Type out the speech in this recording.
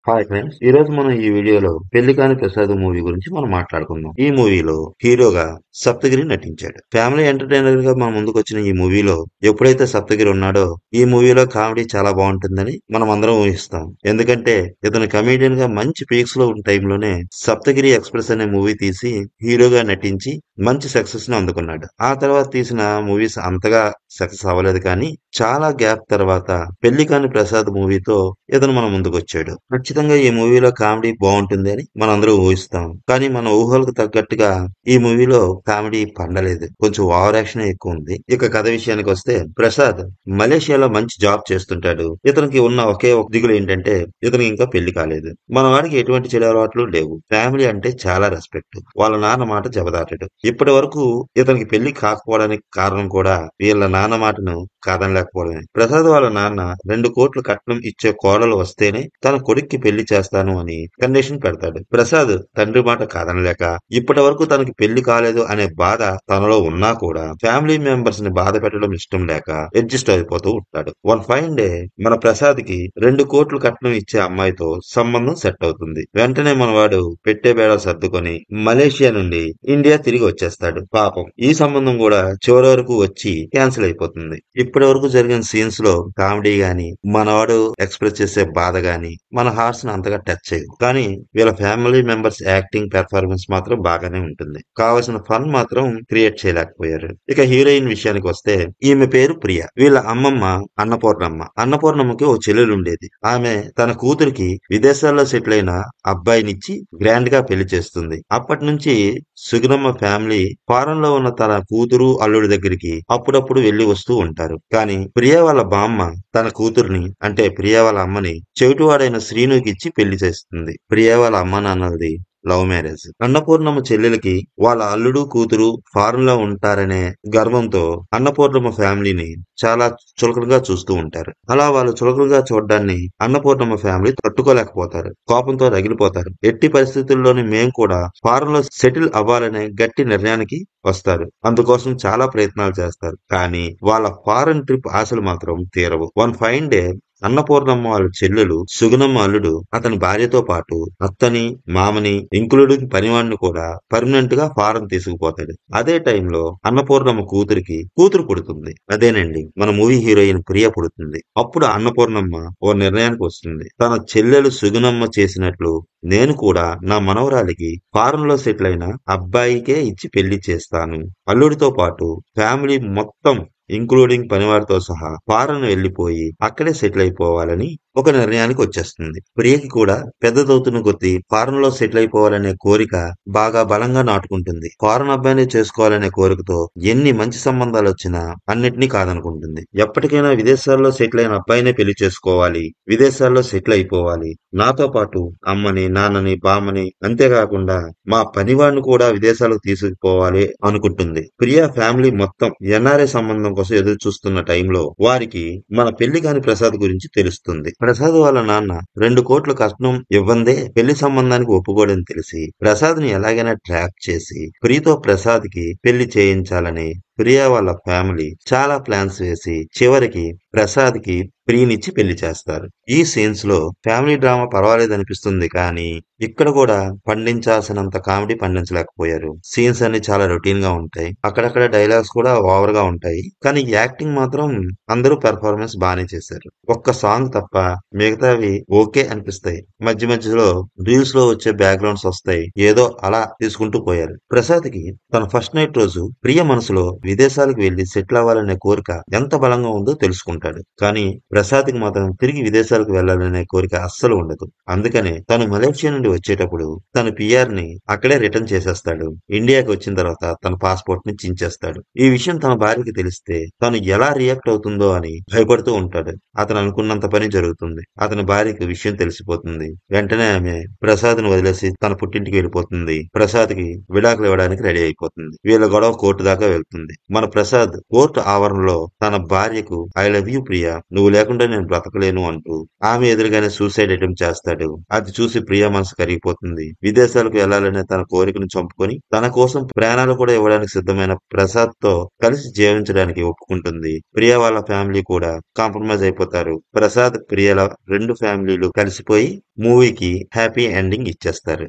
Hi friends, ఈ రోజు మనం ఈ వీడియోలో పెళ్లి కాని ప్రసాద్ మూవీ గురించి మనం మాట్లాడుకుందాం. ఈ మూవీలో హీరోగా సప్తగిరి నటించాడు. ఫ్యామిలీ ఎంటర్టైనర్ గా మన ముందుకు వచ్చిన ఈ మూవీలో ఎప్పుడైతే సప్తగిరి ఉన్నాడో ఈ మూవీలో కామెడీ చాలా బాగుంటుందని మనం అందరం ఊహిస్తాం. ఎందుకంటే ఇతను కమేడియన్ గా మంచి పీక్స్ లో ఉన్న టైంలోనే సప్తగిరి ఎక్స్ప్రెస్ అనే మూవీ తీసి హీరోగా నటించి మంచి సక్సెస్ ని అందుకున్నాడు. ఆ తర్వాత తీసిన మూవీస్ అంతగా సక్సెస్ అవ్వలేదు, కానీ చాలా గ్యాప్ తర్వాత పెళ్లి కాని ప్రసాద్ మూవీతో ఇతను మన ముందుకు వచ్చాడు. ఖచ్చితంగా ఈ మూవీలో కామెడీ బాగుంటుంది అని మనందరూ ఊహిస్తాం. కానీ మన ఊహలకు తగ్గట్టుగా ఈ మూవీలో కామెడీ పండలేదు. కొంచెం ఓవర్ యాక్షన్ ఎక్కువ ఉంది. ఇక కథ విషయానికి వస్తే, ప్రసాద్ మలేషియాలో మంచి జాబ్ చేస్తుంటాడు. ఇతనికి ఉన్న ఒకే ఒక దిగులు ఏంటంటే ఇతనికి ఇంకా పెళ్లి కాలేదు. మన వాడికి ఎటువంటి చెడు అలవాట్లు లేవు. ఫ్యామిలీ అంటే చాలా రెస్పెక్ట్. వాళ్ళ నాన్న మాట జబదాటాడు. ఇప్పటి వరకు ఇతనికి పెళ్లి కాకపోవడానికి కారణం కూడా వీళ్ళ నాన్న మాటను కాదనలేకపోవడమే. ప్రసాద్ వాళ్ళ నాన్న 2 కోట్లు కట్నం ఇచ్చే కోడలు వస్తేనే తన కొడుక్కి పెళ్లి చేస్తాను అని కండిషన్ పెడతాడు. ప్రసాద్ తండ్రి మాట కాదనలేక ఇప్పటి వరకు తనకి పెళ్లి కాలేదు అనే బాధ తనలో ఉన్నా కూడా ఫ్యామిలీ మెంబర్స్ ని బాధ పెట్టడం ఇష్టం లేక అడ్జస్ట్ అయిపోతూ ఉంటాడు. వన్ ఫైన్ డే మన ప్రసాద్ కి 2 కోట్లు కట్నం ఇచ్చే అమ్మాయితో సంబంధం సెట్ అవుతుంది. వెంటనే మనవాడు పెట్టే బేడా సర్దుకొని మలేషియా నుండి ఇండియా తిరిగి వచ్చేస్తాడు. పాపం ఈ సంబంధం కూడా చివరి వరకు వచ్చి క్యాన్సిల్ అయిపోతుంది. ఇప్పటి వరకు జరిగిన సీన్స్ లో కామెడీ గాని, మనవాడు ఎక్స్ప్రెస్ చేసే బాధ గాని మన హార్ట్స్ ని అంతగా టచ్ చేయదు. కానీ వీళ్ళ ఫ్యామిలీ మెంబర్స్ యాక్టింగ్ పెర్ఫార్మెన్స్ మాత్రం బాగానే ఉంటుంది. కావలసిన ఫన్ మాత్రం క్రియేట్ చేయలేకపోయారు. ఇక హీరోయిన్ విషయానికి వస్తే, ఈమె పేరు ప్రియ. వీళ్ళ అమ్మమ్మ అన్నపూర్ణమ్మ. అన్నపూర్ణమ్మకి ఓ చెల్లెలు ఉండేది. ఆమె తన కూతురికి విదేశాల్లో సెటిల్ అయిన అబ్బాయినిచ్చి గ్రాండ్ గా పెళ్లి చేస్తుంది. అప్పటి నుంచి సుగుణమ్మ ఫ్యామిలీ ఫారెన్ లో ఉన్న తన కూతురు అల్లుడి దగ్గరికి అప్పుడప్పుడు వెళ్లి వస్తూ ఉంటారు. కానీ ప్రియ వాళ్ళ బామ్మ తన కూతుర్ని, అంటే ప్రియ వాళ్ళ అమ్మని చెవిటివాడైన శ్రీనుకి ఇచ్చి పెళ్లి చేస్తుంది. ప్రియ వాళ్ళ అమ్మ నాన్నలది లవ్ మ్యారేజ్. అన్నపూర్ణమ్మ చెల్లెలకి వాళ్ళ అల్లుడు కూతురు ఫారెన్ లో ఉంటారనే గర్వంతో అన్నపూర్ణమ్మ ఫ్యామిలీని చాలా చులకనగా చూస్తూ ఉంటారు. అలా వాళ్ళు చులకనగా చూడడాన్ని అన్నపూర్ణమ్మ ఫ్యామిలీ తట్టుకోలేకపోతారు. కోపంతో రగిలిపోతారు. ఎట్టి పరిస్థితుల్లోని మేం కూడా ఫారెన్ లో సెటిల్ అవ్వాలనే గట్టి నిర్ణయానికి వస్తారు. అందుకోసం చాలా ప్రయత్నాలు చేస్తారు. కానీ వాళ్ళ ఫారెన్ ట్రిప్ ఆశలు మాత్రం తీరవు. వన్ ఫైన్ డే అన్నపూర్ణమ్మ వాళ్ళ చెల్లెలు సుగుణమ్మ అల్లుడు అతని భార్యతో పాటు అత్తని, మామని, ఇంక్లూడింగ్ పనివాడిని కూడా పర్మనెంట్ గా ఫారెన్ తీసుకుపోతాడు. అదే టైంలో అన్నపూర్ణమ్మ కూతురికి కూతురు పుడుతుంది. అదేనండి మన మూవీ హీరోయిన్ ప్రియ పుడుతుంది. అప్పుడు అన్నపూర్ణమ్మ ఓ నిర్ణయానికి వస్తుంది. తన చెల్లెలు సుగుణమ్మ చేసినట్లు నేను కూడా నా మనవరాలికి ఫారెన్ లో సెటిల్ అయిన అబ్బాయికే ఇచ్చి పెళ్లి చేస్తాను. అల్లుడితో పాటు ఫ్యామిలీ మొత్తం ఇంక్లూడింగ్ పనివారితో సహా ఫారెన్ వెళ్లిపోయి అక్కడే సెటిల్ అయిపోవాలని ఒక నిర్ణయానికి వచ్చేస్తుంది. ప్రియకి కూడా పెద్దదవుతున్న కొద్దీ ఫారెన్ లో సెటిల్ అయిపోవాలనే కోరిక బాగా బలంగా నాటుకుంటుంది. ఫారెన్ అబ్బాయిని చేసుకోవాలనే కోరికతో ఎన్ని మంచి సంబంధాలు వచ్చినా అన్నిటినీ కాదనుకుంటుంది. ఎప్పటికైనా విదేశాల్లో సెటిల్ అయిన అబ్బాయినే పెళ్లి చేసుకోవాలి, విదేశాల్లో సెటిల్ అయిపోవాలి, నాతో పాటు అమ్మని, నాన్నని, బామ్మని, అంతేకాకుండా మా పనివాడిని కూడా విదేశాలకు తీసుకుపోవాలి అనుకుంటుంది. ప్రియా ఫ్యామిలీ మొత్తం ఎన్ఆర్ఐ సంబంధం కోసం ఎదురు చూస్తున్న టైంలో వారికి మన పెళ్లి కాని ప్రసాద్ గురించి తెలుస్తుంది. ప్రసాద్ వాళ్ళ నాన్న 2 కోట్ల కట్నం ఇవ్వందే పెళ్లి సంబంధానికి ఒప్పుకోడని తెలిసి ప్రసాద్ ని ఎలాగైనా ట్రాప్ చేసి ప్రియతో ప్రసాద్ కి పెళ్లి చేయించాలని ప్రియా వాళ్ళ ఫ్యామిలీ చాలా ప్లాన్స్ వేసి చివరికి ప్రసాద్ కి ప్రియనిచ్చి పెళ్లి చేస్తారు. ఈ సీన్స్ లో ఫ్యామిలీ డ్రామా పర్వాలేదు అనిపిస్తుంది, కానీ ఇక్కడ కూడా పండించాల్సినంత కామెడీ పండించలేకపోయారు. సీన్స్ అన్ని చాలా రొటీన్ గా ఉంటాయి. అక్కడక్కడ డైలాగ్స్ కూడా ఓవర్ గా ఉంటాయి. కానీ యాక్టింగ్ మాత్రం అందరూ పెర్ఫార్మెన్స్ బానే చేశారు. ఒక్క సాంగ్ తప్ప మిగతావి ఓకే అనిపిస్తాయి. మధ్య మధ్యలో రీల్స్ లో వచ్చే బ్యాక్గ్రౌండ్స్ వస్తాయి. ఏదో అలా తీసుకుంటూ పోయారు. ప్రసాద్ కి తన ఫస్ట్ నైట్ రోజు ప్రియ మనసులో విదేశాలకు వెళ్లి సెటిల్ అవ్వాలనే కోరిక ఎంత బలంగా ఉందో తెలుసుకుంటాడు. కానీ ప్రసాద్ కి మాత్రం తిరిగి విదేశాలకు వెళ్లాలనే కోరిక అస్సలు ఉండదు. అందుకనే తను మలేషియా నుండి వచ్చేటప్పుడు తన పిఆర్ ని అక్కడే రిటర్న్ చేసేస్తాడు. ఇండియాకి వచ్చిన తర్వాత తన పాస్పోర్ట్ ని చించేస్తాడు. ఈ విషయం తన భార్యకి తెలిస్తే తను ఎలా రియాక్ట్ అవుతుందో అని భయపడుతూ ఉంటాడు. అతను అనుకున్నంత పని జరుగుతుంది. అతని భార్యకి విషయం తెలిసిపోతుంది. వెంటనే ఆమె ప్రసాద్ ను వదిలేసి తన పుట్టింటికి వెళ్ళిపోతుంది. ప్రసాద్ కి విడాకులు ఇవ్వడానికి రెడీ అయిపోతుంది. వీళ్ళ గొడవ కోర్టు దాకా వెళ్తుంది. ఉంటుంది. మన ప్రసాద్ కోర్టు ఆవరణలో తన భార్యకు ఐ లవ్ యూ ప్రియా, నువ్వు లేకుండా నేను బ్రతకలేను అంటూ ఆమె ఎదురుగానే సూసైడ్ అటెంప్ట్ చేస్తాడు. అది చూసి ప్రియా మనసు కరిగిపోతుంది. విదేశాలకు వెళ్లాలనే తన కోరికను చంపుకొని తన కోసం ప్రాణాలు కూడా ఇవ్వడానికి సిద్ధమైన ప్రసాద్ తో కలిసి జీవించడానికి ఒప్పుకుంటుంది. ప్రియా వాళ్ళ ఫ్యామిలీ కూడా కాంప్రమైజ్ అయిపోతారు. ప్రసాద్, ప్రియల రెండు ఫ్యామిలీలు కలిసిపోయి మూవీకి హ్యాపీ ఎండింగ్ ఇచ్చేస్తారు.